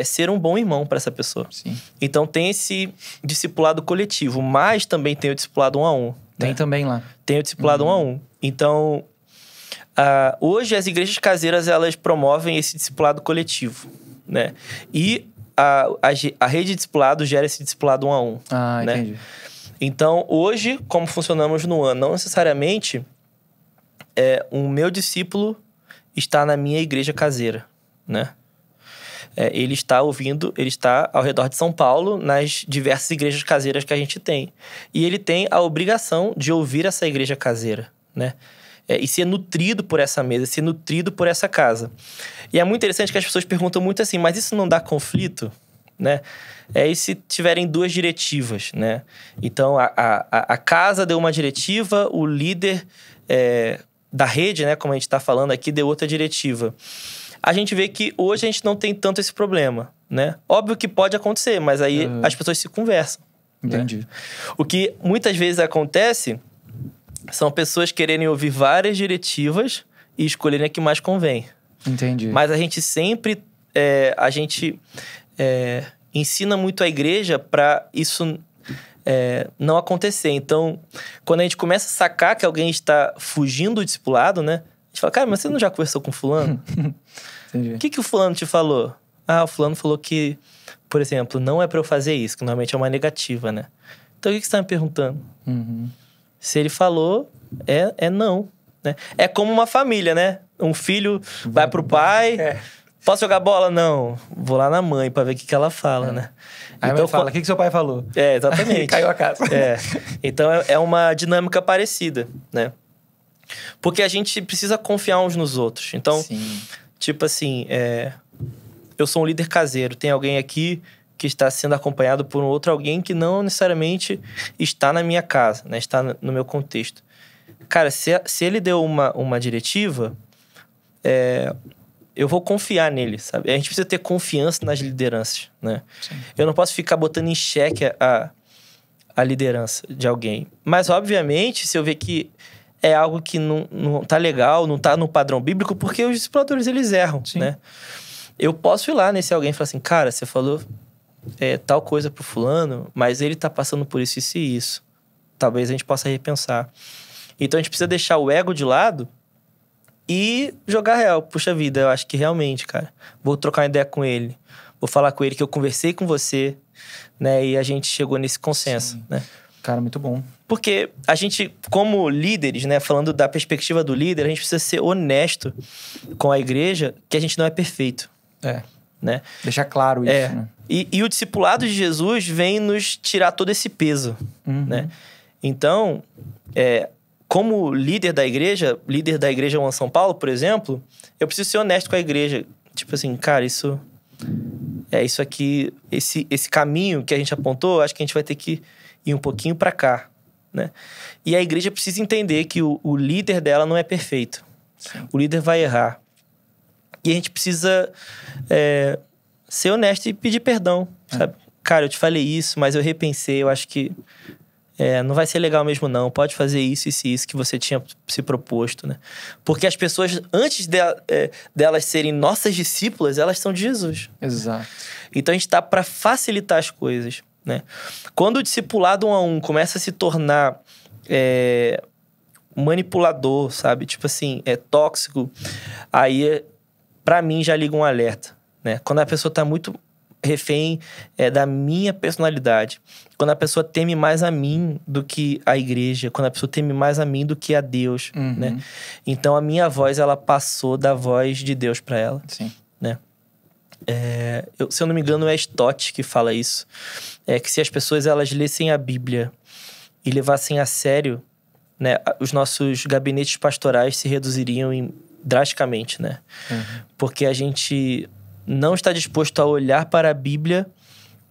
Speaker 2: ser um bom irmão para essa pessoa.
Speaker 1: Sim.
Speaker 2: Então, tem esse discipulado coletivo, mas também tem o discipulado 1 a 1.
Speaker 1: Tem
Speaker 2: né?
Speaker 1: também lá.
Speaker 2: Tem o discipulado 1 a 1. Então... hoje as igrejas caseiras elas promovem esse discipulado coletivo, né? E a rede de discipulado gera esse discipulado 1 a 1. Né?
Speaker 1: Entendi.
Speaker 2: Então hoje, como funcionamos no ano, não necessariamente o meu discípulo está na minha igreja caseira, né? Ele está ao redor de São Paulo, nas diversas igrejas caseiras que a gente tem. E ele tem a obrigação de ouvir essa igreja caseira, né? E ser nutrido por essa mesa, ser nutrido por essa casa. E é muito interessante que as pessoas perguntam muito assim, mas isso não dá conflito? Né? E se tiverem duas diretivas, né? Então, a casa deu uma diretiva, o líder da rede, né, como a gente está falando aqui, deu outra diretiva. A gente vê que hoje a gente não tem tanto esse problema, né? Óbvio que pode acontecer, mas aí as pessoas se conversam.
Speaker 1: Entendi.
Speaker 2: Né? O que muitas vezes acontece... são pessoas quererem ouvir várias diretivas e escolherem a que mais convém.
Speaker 1: Entendi.
Speaker 2: Mas a gente sempre... ensina muito a igreja para isso não acontecer. Então, quando a gente começa a sacar que alguém está fugindo do discipulado, né? A gente fala, cara, mas você não já conversou com fulano?
Speaker 1: Entendi.
Speaker 2: O que o fulano te falou? Ah, o fulano falou que, por exemplo, não é para eu fazer isso, que normalmente é uma negativa, né? Então, o que você está me perguntando? Se ele falou, não. Né? É como uma família, né? Um filho vai pro pai... Posso jogar bola? Não. Vou lá na mãe pra ver o que ela fala, né?
Speaker 1: Aí
Speaker 2: então,
Speaker 1: a mãe fala, o que seu pai falou?
Speaker 2: Exatamente.
Speaker 1: Caiu a casa.
Speaker 2: Então, é uma dinâmica parecida, né? Porque a gente precisa confiar uns nos outros. Então,
Speaker 1: Sim.
Speaker 2: tipo assim, eu sou um líder caseiro. Tem alguém aqui que está sendo acompanhado por um outro alguém que não necessariamente está na minha casa, né? Está no meu contexto. Cara, se ele deu uma diretiva, eu vou confiar nele, sabe? A gente precisa ter confiança nas lideranças, né?
Speaker 1: Sim.
Speaker 2: Eu não posso ficar botando em xeque a liderança de alguém. Mas, obviamente, se eu ver que é algo que não tá legal, não tá no padrão bíblico, porque os discipuladores, eles erram,
Speaker 1: Sim.
Speaker 2: né? Eu posso ir lá nesse alguém e falar assim, cara, você falou tal coisa pro fulano, mas ele tá passando por isso e isso. Talvez a gente possa repensar. Então, a gente precisa deixar o ego de lado e jogar real. Puxa vida, eu acho que realmente, cara, vou trocar uma ideia com ele. Vou falar com ele que eu conversei com você, né? E a gente chegou nesse consenso,
Speaker 1: Sim.
Speaker 2: né?
Speaker 1: Cara, muito bom.
Speaker 2: Porque a gente, como líderes, né? Falando da perspectiva do líder, a gente precisa ser honesto com a igreja que a gente não é perfeito, né?
Speaker 1: Deixar claro isso, né?
Speaker 2: E o discipulado de Jesus vem nos tirar todo esse peso, né? Então, como líder da igreja One São Paulo, por exemplo, eu preciso ser honesto com a igreja. Tipo assim, cara, isso aqui, esse caminho que a gente apontou, acho que a gente vai ter que ir um pouquinho para cá, né? E a igreja precisa entender que o líder dela não é perfeito.
Speaker 1: Sim.
Speaker 2: O líder vai errar. E a gente precisa ser honesto e pedir perdão, sabe? Cara, eu te falei isso, mas eu repensei, eu acho que não vai ser legal mesmo não. Pode fazer isso e isso que você tinha se proposto, né? Porque as pessoas, antes delas serem nossas discípulas, elas são de Jesus.
Speaker 1: Exato.
Speaker 2: Então a gente tá para facilitar as coisas, né? Quando o discipulado 1 a 1 começa a se tornar manipulador, sabe? Tipo assim, tóxico, aí pra mim já liga um alerta, né? Quando a pessoa tá muito refém da minha personalidade, quando a pessoa teme mais a mim do que a igreja, quando a pessoa teme mais a mim do que a Deus, né? Então a minha voz, ela passou da voz de Deus pra ela.
Speaker 1: Sim.
Speaker 2: Né? Se eu não me engano, é Stott que fala isso. Que se as pessoas elas lessem a Bíblia e levassem a sério, né, os nossos gabinetes pastorais se reduziriam drasticamente, né? Porque a gente não está disposto a olhar para a Bíblia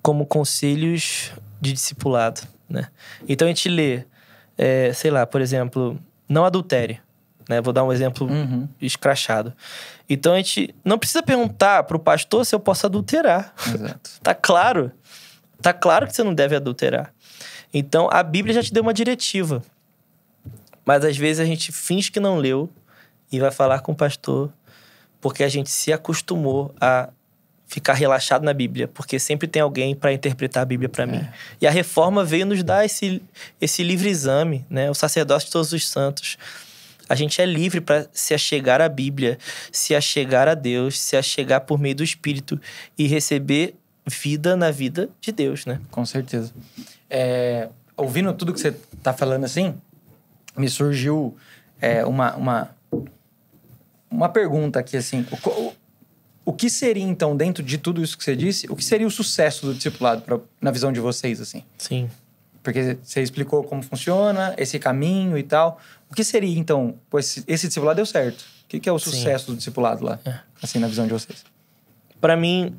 Speaker 2: como conselhos de discipulado, né? Então a gente lê, sei lá, por exemplo, não adultere, né? Vou dar um exemplo escrachado. Então a gente não precisa perguntar para o pastor se eu posso adulterar.
Speaker 1: Exato.
Speaker 2: Tá claro que você não deve adulterar. Então a Bíblia já te deu uma diretiva. Mas às vezes a gente finge que não leu e vai falar com o pastor porque a gente se acostumou a ficar relaxado na Bíblia, porque sempre tem alguém para interpretar a Bíblia para mim. E a reforma veio nos dar esse livre exame, né? O sacerdócio de todos os santos. A gente é livre para se achegar à Bíblia, se achegar a Deus, se achegar por meio do Espírito e receber vida na vida de Deus, né?
Speaker 1: Com certeza. Ouvindo tudo que você tá falando assim, me surgiu uma pergunta aqui, assim. O que seria, então, dentro de tudo isso que você disse, o que seria o sucesso do discipulado na visão de vocês, assim?
Speaker 2: Sim.
Speaker 1: Porque você explicou como funciona, esse caminho e tal. O que seria, então, pois esse discipulado deu certo? O que é o sucesso do discipulado lá, assim, na visão de vocês?
Speaker 2: Para mim,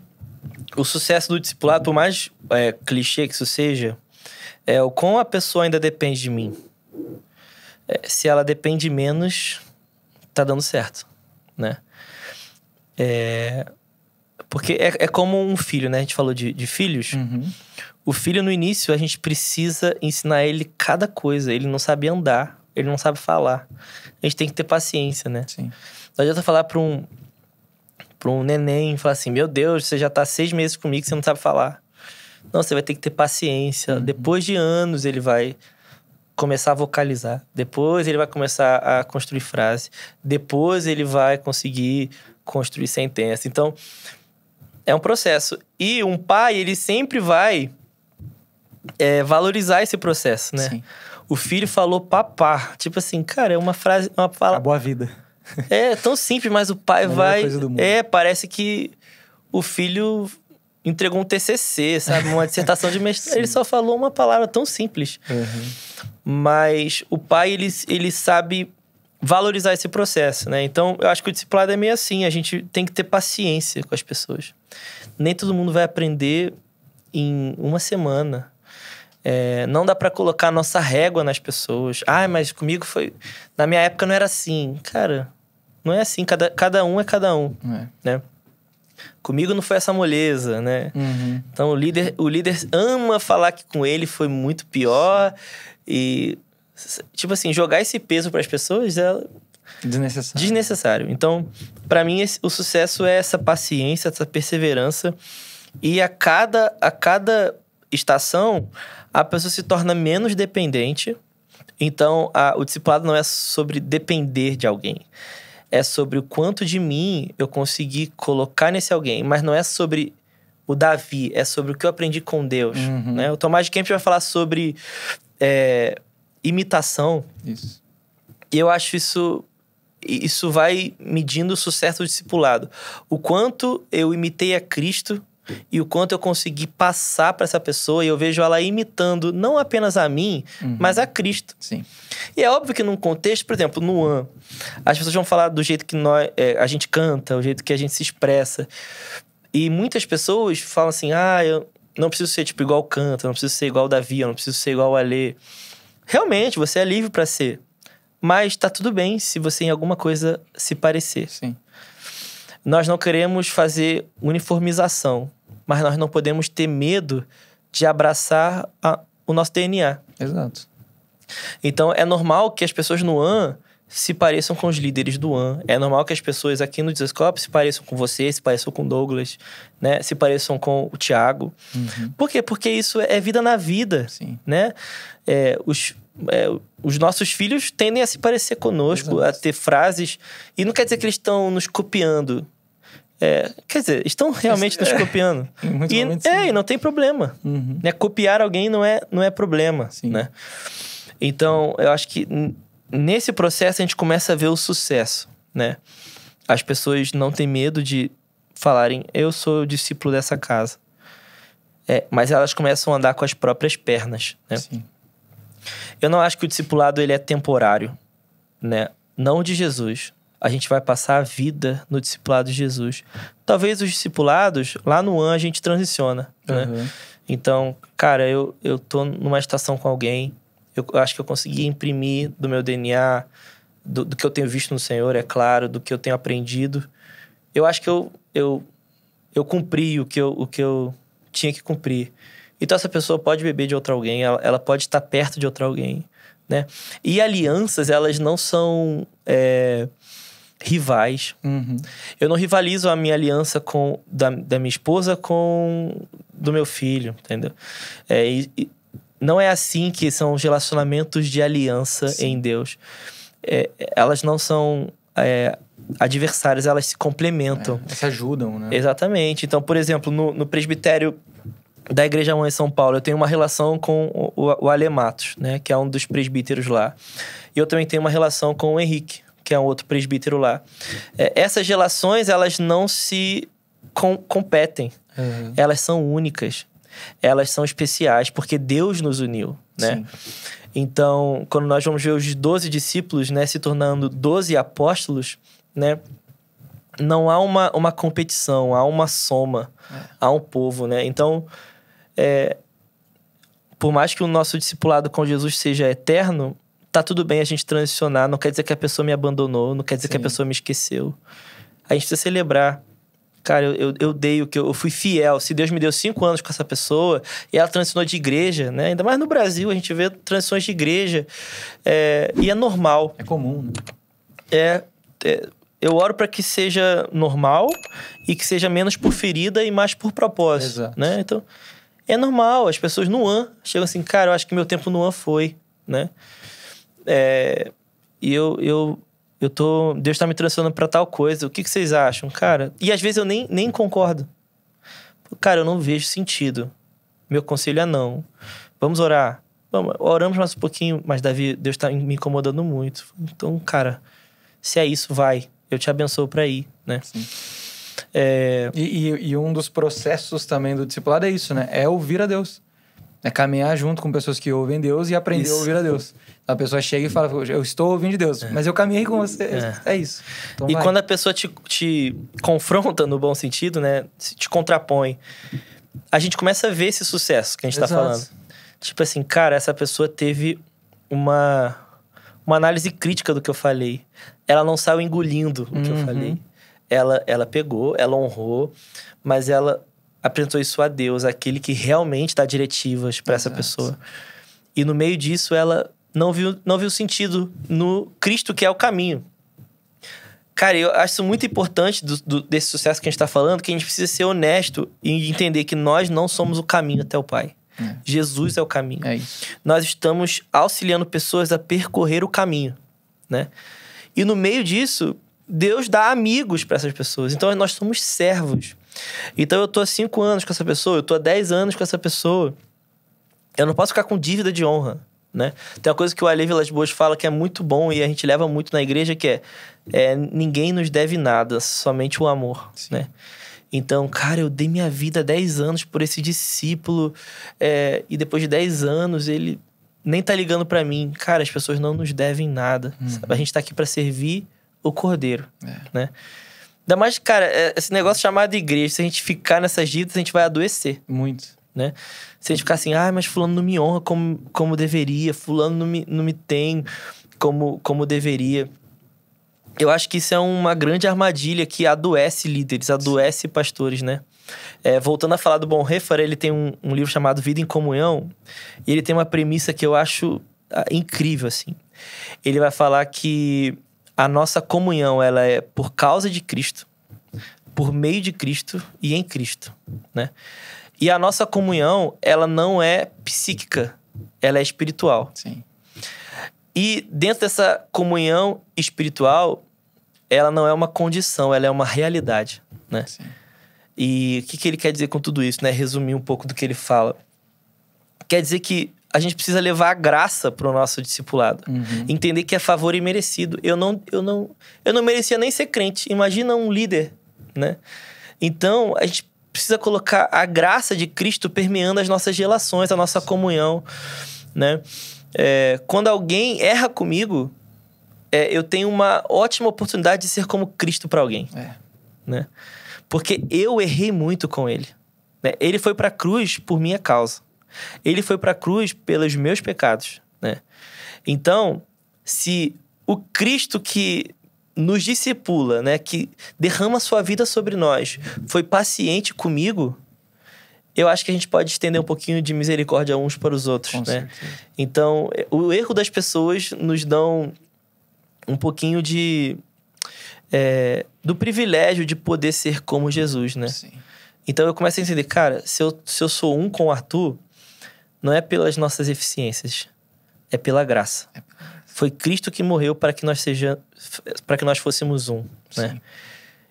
Speaker 2: o sucesso do discipulado, por mais clichê que isso seja, é o quão a pessoa ainda depende de mim. Se ela depende menos, tá dando certo, né? Porque é como um filho, né? A gente falou de filhos. O filho, no início, a gente precisa ensinar ele cada coisa. Ele não sabe andar, ele não sabe falar. A gente tem que ter paciência, né?
Speaker 1: Sim.
Speaker 2: Não adianta falar pra um neném, falar assim, meu Deus, você já tá 6 meses comigo, você não sabe falar. Não, você vai ter que ter paciência. Depois de anos, ele vai começar a vocalizar. Depois, ele vai começar a construir frase. Depois, ele vai conseguir construir sentença. Então, é um processo. E um pai, ele sempre vai valorizar esse processo, né?
Speaker 1: Sim.
Speaker 2: O filho falou papá. Tipo assim, cara, é uma frase...
Speaker 1: Acabou a vida.
Speaker 2: É tão simples, mas o pai vai...
Speaker 1: Coisa do mundo.
Speaker 2: Parece que o filho entregou um TCC, sabe? Uma dissertação de mestrado. Ele só falou uma palavra tão simples. Mas o pai, ele sabe valorizar esse processo, né? Então, eu acho que o discipulado é meio assim. A gente tem que ter paciência com as pessoas. Nem todo mundo vai aprender em uma semana. Não dá pra colocar a nossa régua nas pessoas. Mas comigo foi... Na minha época não era assim. Cara, não é assim. Cada um é cada um, né? Comigo não foi essa moleza, né? Então, o líder ama falar que com ele foi muito pior. E, tipo assim, jogar esse peso pras pessoas é... Desnecessário. Então, pra mim, o sucesso é essa paciência, essa perseverança. E a cada estação, a pessoa se torna menos dependente. Então, o discipulado não é sobre depender de alguém. É sobre o quanto de mim eu consegui colocar nesse alguém. Mas não é sobre o Davi, é sobre o que eu aprendi com Deus. Né? O Tomás de Kempis vai falar sobre imitação.
Speaker 1: Isso.
Speaker 2: E eu acho isso vai medindo o sucesso do discipulado. O quanto eu imitei a Cristo e o quanto eu consegui passar para essa pessoa, e eu vejo ela imitando não apenas a mim, mas a Cristo.
Speaker 1: Sim.
Speaker 2: E é óbvio que num contexto, por exemplo, no One, as pessoas vão falar do jeito que a gente canta, o jeito que a gente se expressa. E muitas pessoas falam assim, eu não preciso ser tipo igual o Canta, não preciso ser igual o Davi, eu não preciso ser igual o Alê. Realmente, você é livre para ser. Mas tá tudo bem se você em alguma coisa se parecer.
Speaker 1: Sim.
Speaker 2: Nós não queremos fazer uniformização, mas nós não podemos ter medo de abraçar o nosso DNA.
Speaker 1: Exato.
Speaker 2: Então, é normal que as pessoas no AN se pareçam com os líderes do AN. É normal que as pessoas aqui no Desescope se pareçam com você, se pareçam com o Douglas, né? Se pareçam com o Thiago. Por quê? Porque isso é vida na vida,
Speaker 1: Sim.
Speaker 2: né? Os nossos filhos tendem a se parecer conosco,
Speaker 1: Exato.
Speaker 2: a ter frases. E não quer dizer que eles estão nos copiando. Quer dizer, estão realmente nos copiando. E não tem problema. Né? Copiar alguém não é problema.
Speaker 1: Sim.
Speaker 2: Né? Então, eu acho que nesse processo a gente começa a ver o sucesso. Né? As pessoas não têm medo de falarem, eu sou o discípulo dessa casa. Mas elas começam a andar com as próprias pernas. Né?
Speaker 1: Sim.
Speaker 2: Eu não acho que o discipulado ele é temporário, né? Não de Jesus. A gente vai passar a vida no discipulado de Jesus. Talvez os discipulados, lá no AN, a gente transiciona, né? Então, cara, eu tô numa estação com alguém, eu acho que eu consegui imprimir do meu DNA, do que eu tenho visto no Senhor, é claro, do que eu tenho aprendido. Eu acho que eu cumpri o que eu tinha que cumprir. Então, essa pessoa pode beber de outro alguém, ela pode estar perto de outro alguém, né? E alianças, elas não são rivais. Eu não rivalizo a minha aliança da minha esposa com do meu filho, entendeu? E não é assim que são os relacionamentos de aliança Sim. em Deus. Elas não são adversárias, elas se complementam.
Speaker 1: Se ajudam, né?
Speaker 2: Exatamente. Então, por exemplo, no presbitério da Igreja Mãe de São Paulo, eu tenho uma relação com o Ale Matos, né? Que é um dos presbíteros lá. E eu também tenho uma relação com o Henrique, que é um outro presbítero lá. Essas relações, elas não se competem. Elas são únicas. Elas são especiais, porque Deus nos uniu, né? Sim. Então, quando nós vamos ver os 12 discípulos, né? Se tornando 12 apóstolos, né? Não há uma competição, há uma soma, há um povo, né? Então, por mais que o nosso discipulado com Jesus seja eterno, tá tudo bem a gente transicionar. Não quer dizer que a pessoa me abandonou, não quer dizer Sim. que a pessoa me esqueceu. A gente precisa celebrar. Cara, eu dei o que eu fui fiel. Se Deus me deu 5 anos com essa pessoa e ela transicionou de igreja, né? Ainda mais no Brasil, a gente vê transições de igreja. E é normal.
Speaker 1: É comum, né?
Speaker 2: Eu oro para que seja normal e que seja menos por ferida e mais por propósito.
Speaker 1: Exato.
Speaker 2: Né? Então, é normal. As pessoas no AN chegam assim, cara, eu acho que meu tempo no AN foi, né? E Deus tá me transformando para tal coisa. O que vocês acham? Cara, e às vezes eu nem concordo. Cara, eu não vejo sentido. Meu conselho é não. Vamos orar. Oramos mais um pouquinho, mas Davi, Deus tá me incomodando muito. Então, cara, se é isso, vai. Eu te abençoo para ir, né?
Speaker 1: Sim. E um dos processos também do discipulado é isso, né? É ouvir a Deus. É caminhar junto com pessoas que ouvem Deus e aprender a ouvir a Deus. Então a pessoa chega e fala, eu estou ouvindo de Deus, mas eu caminhei com você. É isso. Então
Speaker 2: e quando a pessoa te confronta no bom sentido, né? Te contrapõe, a gente começa a ver esse sucesso que a gente tá falando. Tipo assim, cara, essa pessoa teve uma análise crítica do que eu falei. Ela não saiu engolindo o que eu falei. Ela pegou, ela honrou, mas ela apresentou isso a Deus, aquele que realmente dá diretivas para essa pessoa. E no meio disso, ela não viu sentido no Cristo, que é o caminho. Cara, eu acho isso muito importante desse sucesso que a gente tá falando, que a gente precisa ser honesto e entender que nós não somos o caminho até o Pai. Jesus é o caminho.
Speaker 1: É isso.
Speaker 2: Nós estamos auxiliando pessoas a percorrer o caminho, né? E no meio disso, Deus dá amigos para essas pessoas. Então, nós somos servos. Então, eu tô há 5 anos com essa pessoa, eu tô há 10 anos com essa pessoa. Eu não posso ficar com dívida de honra, né? Tem uma coisa que o Ale Vilas Boas fala que é muito bom e a gente leva muito na igreja, que ninguém nos deve nada, somente o amor, né? Então, cara, eu dei minha vida 10 anos por esse discípulo, e depois de 10 anos ele nem tá ligando pra mim. Cara, as pessoas não nos devem nada. A gente tá aqui pra servir o Cordeiro, né? Ainda mais, cara, esse negócio chamado igreja, se a gente ficar nessas dívidas, a gente vai adoecer.
Speaker 1: Muito.
Speaker 2: Né? Se a gente ficar assim, mas fulano não me honra como deveria, fulano não me tem como deveria. Eu acho que isso é uma grande armadilha que adoece líderes, adoece pastores, né? Voltando a falar do Bonhoeffer, ele tem um livro chamado Vida em Comunhão, e ele tem uma premissa que eu acho incrível, assim. Ele vai falar que a nossa comunhão, ela é por causa de Cristo, por meio de Cristo e em Cristo, né? E a nossa comunhão, ela não é psíquica, ela é espiritual.
Speaker 1: Sim.
Speaker 2: E dentro dessa comunhão espiritual, ela não é uma condição, ela é uma realidade, né?
Speaker 1: Sim.
Speaker 2: E o que ele quer dizer com tudo isso, né? Resumir um pouco do que ele fala. Quer dizer que a gente precisa levar a graça para o nosso discipulado. Entender que é favor imerecido. Eu não merecia nem ser crente. Imagina um líder, né? Então, a gente precisa colocar a graça de Cristo permeando as nossas relações, a nossa comunhão, né? Quando alguém erra comigo, eu tenho uma ótima oportunidade de ser como Cristo para alguém, né? Porque eu errei muito com ele, né? Ele foi para a cruz por minha causa. Ele foi para a cruz pelos meus pecados, né? Então, se o Cristo que nos discipula, né, que derrama sua vida sobre nós, foi paciente comigo, eu acho que a gente pode estender um pouquinho de misericórdia uns para os outros, né?
Speaker 1: Certeza.
Speaker 2: Então, o erro das pessoas nos dão um pouquinho do privilégio de poder ser como Jesus, né?
Speaker 1: Sim.
Speaker 2: Então, eu começo a entender, cara, se eu sou um com o Arthur, não é pelas nossas eficiências, é pela graça. Foi Cristo que morreu para que nós fôssemos um, né?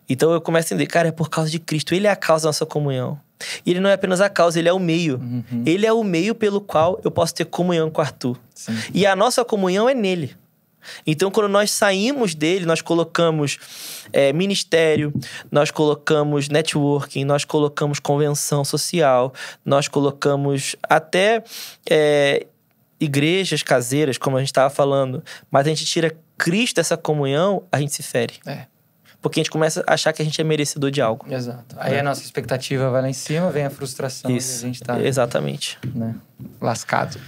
Speaker 2: Então eu começo a entender, cara, é por causa de Cristo. Ele é a causa da nossa comunhão. E ele não é apenas a causa, ele é o meio. Ele é o meio pelo qual eu posso ter comunhão com o Arthur.
Speaker 1: Sim.
Speaker 2: E a nossa comunhão é nele. Então, quando nós saímos dele, nós colocamos ministério, nós colocamos networking, nós colocamos convenção social, nós colocamos até igrejas caseiras, como a gente estava falando. Mas a gente tira Cristo dessa comunhão, a gente se fere. Porque a gente começa a achar que a gente é merecedor de algo.
Speaker 1: Exato. Aí a nossa expectativa vai lá em cima, vem a frustração e a gente tá...
Speaker 2: Exatamente.
Speaker 1: Né, lascado.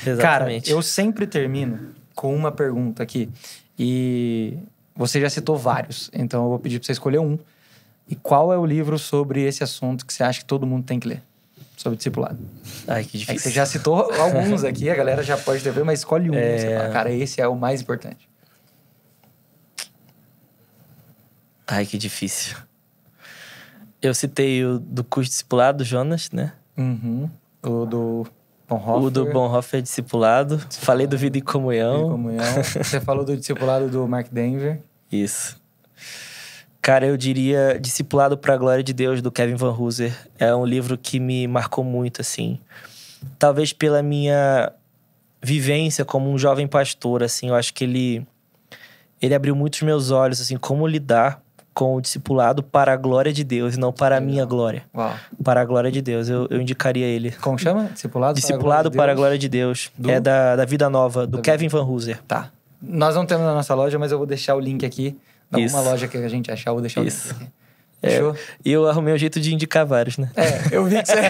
Speaker 2: Exatamente.
Speaker 1: Cara, eu sempre termino com uma pergunta aqui. E você já citou vários, então eu vou pedir pra você escolher um. E qual é o livro sobre esse assunto que você acha que todo mundo tem que ler? Sobre discipulado.
Speaker 2: Ai, que difícil.
Speaker 1: Você já citou alguns aqui, a galera já pode ter visto, mas escolhe um. Você fala, cara, esse é o mais importante.
Speaker 2: Ai, que difícil. Eu citei o do curso discipulado, Jonas, né?
Speaker 1: O do Bonhoeffer.
Speaker 2: O do Bonhoeffer discipulado. Falei do Vida em Comunhão.
Speaker 1: Você falou do discipulado do Mark Dever.
Speaker 2: Isso. Cara, eu diria Discipulado para a Glória de Deus, do Kevin Van Hooser. É um livro que me marcou muito, assim. Talvez pela minha vivência como um jovem pastor, assim. Eu acho que ele abriu muito os meus olhos, assim, como lidar com o discipulado para a glória de Deus e não para a minha glória.
Speaker 1: Uau.
Speaker 2: Para a glória de Deus. Eu indicaria ele.
Speaker 1: Como chama?
Speaker 2: Discipulado para a Glória de Deus. É da Vida Nova, do Kevin Van Hooser.
Speaker 1: Tá. Nós não temos na nossa loja, mas eu vou deixar o link aqui. Alguma loja que a gente achar, eu vou deixar o link aqui. Fechou?
Speaker 2: E eu arrumei um jeito de indicar vários, né?
Speaker 1: Eu vi que você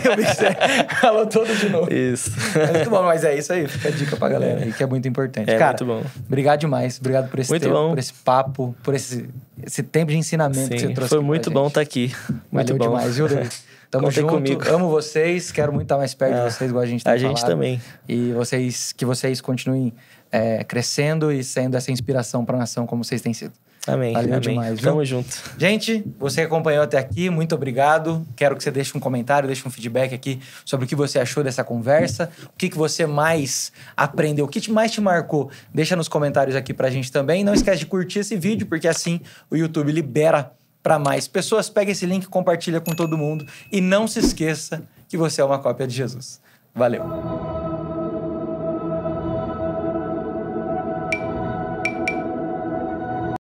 Speaker 1: falou todo de novo.
Speaker 2: Isso.
Speaker 1: É muito bom, mas é isso aí. Fica a dica pra galera aí, que é muito importante. Cara,
Speaker 2: muito bom.
Speaker 1: Obrigado demais. Obrigado por esse
Speaker 2: muito
Speaker 1: tempo,
Speaker 2: bom.
Speaker 1: por esse papo, por esse tempo de ensinamento que você trouxe.
Speaker 2: Foi muito bom estar aqui. Muito
Speaker 1: Valeu
Speaker 2: bom.
Speaker 1: demais, viu, David? Tamo junto. Comigo. Amo vocês. Quero muito estar mais perto de vocês, igual a gente tem falado.
Speaker 2: A gente também.
Speaker 1: E que vocês continuem crescendo e sendo essa inspiração pra nação como vocês têm sido.
Speaker 2: Amém.
Speaker 1: Valeu demais, viu?
Speaker 2: Tamo junto.
Speaker 1: Gente, você que acompanhou até aqui, muito obrigado. Quero que você deixe um comentário, deixe um feedback aqui sobre o que você achou dessa conversa, o que você mais aprendeu, o que mais te marcou. Deixa nos comentários aqui pra gente também. Não esquece de curtir esse vídeo, porque assim o YouTube libera para mais pessoas. Pega esse link, compartilha com todo mundo e não se esqueça que você é uma cópia de Jesus. Valeu!